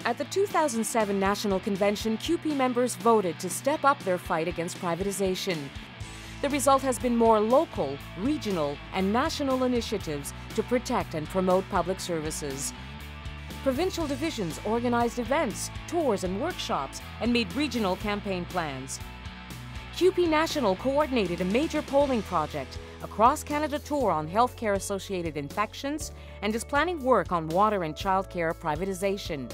At the 2007 National Convention, CUPE members voted to step up their fight against privatization. The result has been more local, regional, and national initiatives to protect and promote public services. Provincial divisions organized events, tours, and workshops, and made regional campaign plans. CUPE National coordinated a major polling project, a cross-Canada tour on healthcare-associated infections, and is planning work on water and childcare privatization.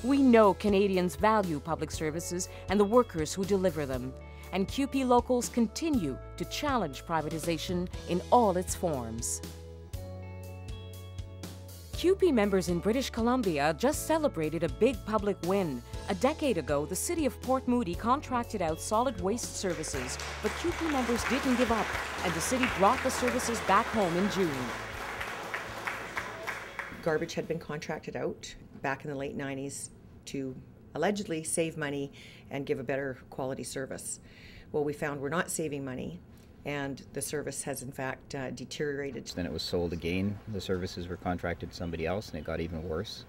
We know Canadians value public services and the workers who deliver them, and CUPE locals continue to challenge privatization in all its forms. CUPE members in British Columbia just celebrated a big public win. A decade ago, the city of Port Moody contracted out solid waste services, but CUPE members didn't give up, and the city brought the services back home in June. Garbage had been contracted out back in the late 90s to allegedly save money and give a better quality service. Well, we found we're not saving money, and the service has in fact deteriorated. Then it was sold again. The services were contracted to somebody else, and it got even worse,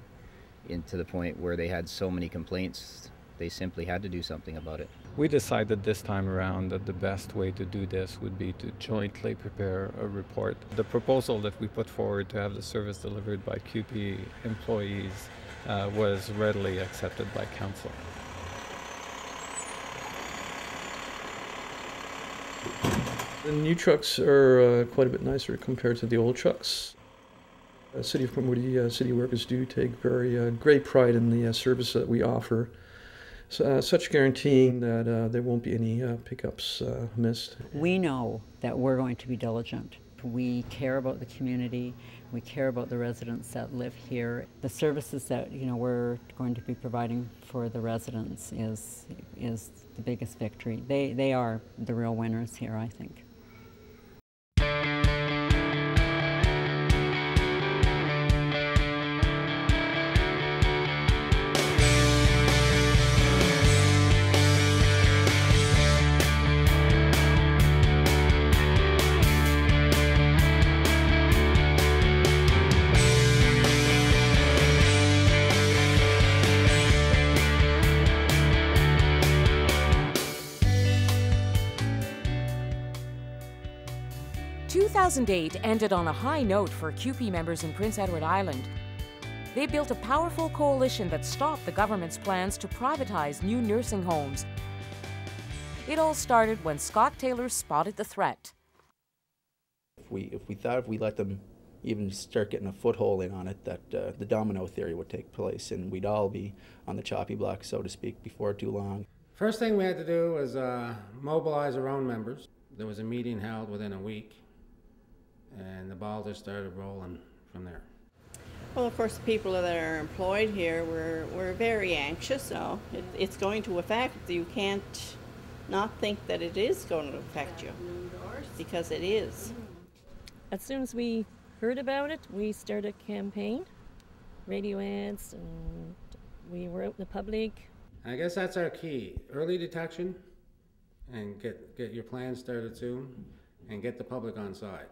to the point where they had so many complaints they simply had to do something about it. We decided this time around that the best way to do this would be to jointly prepare a report. The proposal that we put forward to have the service delivered by CUPE employees was readily accepted by Council. The new trucks are quite a bit nicer compared to the old trucks. City of Port Moody city workers do take very great pride in the service that we offer, such guaranteeing that there won't be any pickups missed. We know that we're going to be diligent. We care about the community. We care about the residents that live here. The services that we're going to be providing for the residents is the biggest victory. They are the real winners here, I think. 2008 ended on a high note for CUPE members in Prince Edward Island. They built a powerful coalition that stopped the government's plans to privatize new nursing homes. It all started when Scott Taylor spotted the threat. If we let them even start getting a foothold in on it, that the domino theory would take place and we'd all be on the choppy block, so to speak, before too long. First thing we had to do was mobilize our own members. There was a meeting held within a week, and the ball just started rolling from there. Well, of course, the people that are employed here were very anxious. So it's going to affect. You can't not think that it is going to affect you, because it is. As soon as we heard about it, we started a campaign, radio ads, and we were out in the public. I guess that's our key: early detection, and get your plans started soon, and get the public on side.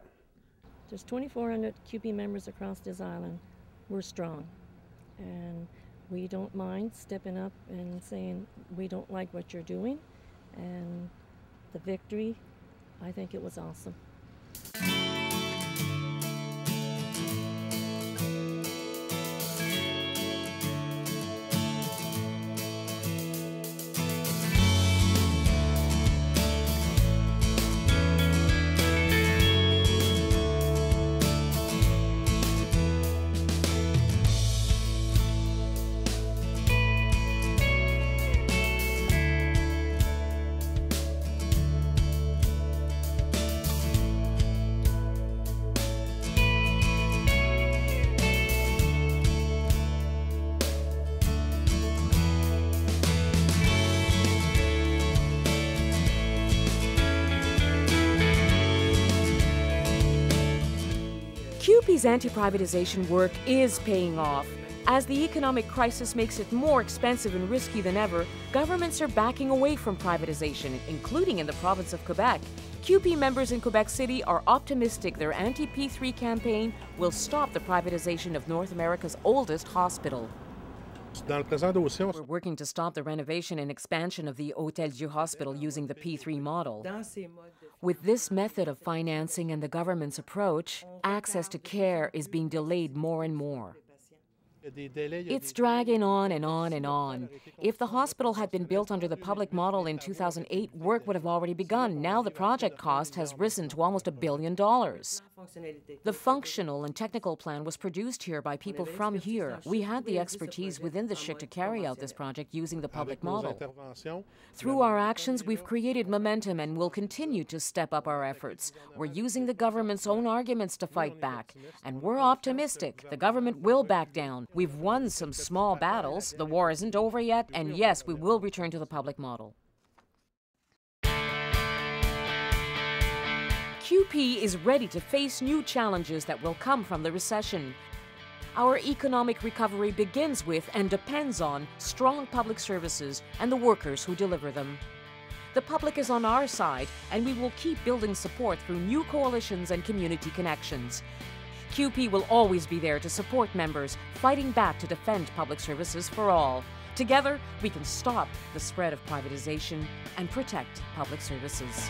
There's 2,400 CUPE members across this island. We're strong, and we don't mind stepping up and saying we don't like what you're doing. And the victory, I think it was awesome. CUPE's anti-privatization work is paying off. As the economic crisis makes it more expensive and risky than ever, governments are backing away from privatization, including in the province of Quebec. CUPE members in Quebec City are optimistic their anti-P3 campaign will stop the privatization of North America's oldest hospital. We're working to stop the renovation and expansion of the Hôtel Dieu Hospital using the P3 model. With this method of financing and the government's approach, access to care is being delayed more and more. It's dragging on and on and on. If the hospital had been built under the public model in 2008, work would have already begun. Now the project cost has risen to almost $1 billion. The functional and technical plan was produced here by people from here. We had the expertise within the CUPE to carry out this project using the public model. Through our actions, we've created momentum and will continue to step up our efforts. We're using the government's own arguments to fight back, and we're optimistic the government will back down. We've won some small battles, the war isn't over yet, and yes, we will return to the public model. CUPE is ready to face new challenges that will come from the recession. Our economic recovery begins with and depends on strong public services and the workers who deliver them. The public is on our side, and we will keep building support through new coalitions and community connections. CUPE will always be there to support members fighting back to defend public services for all. Together, we can stop the spread of privatization and protect public services.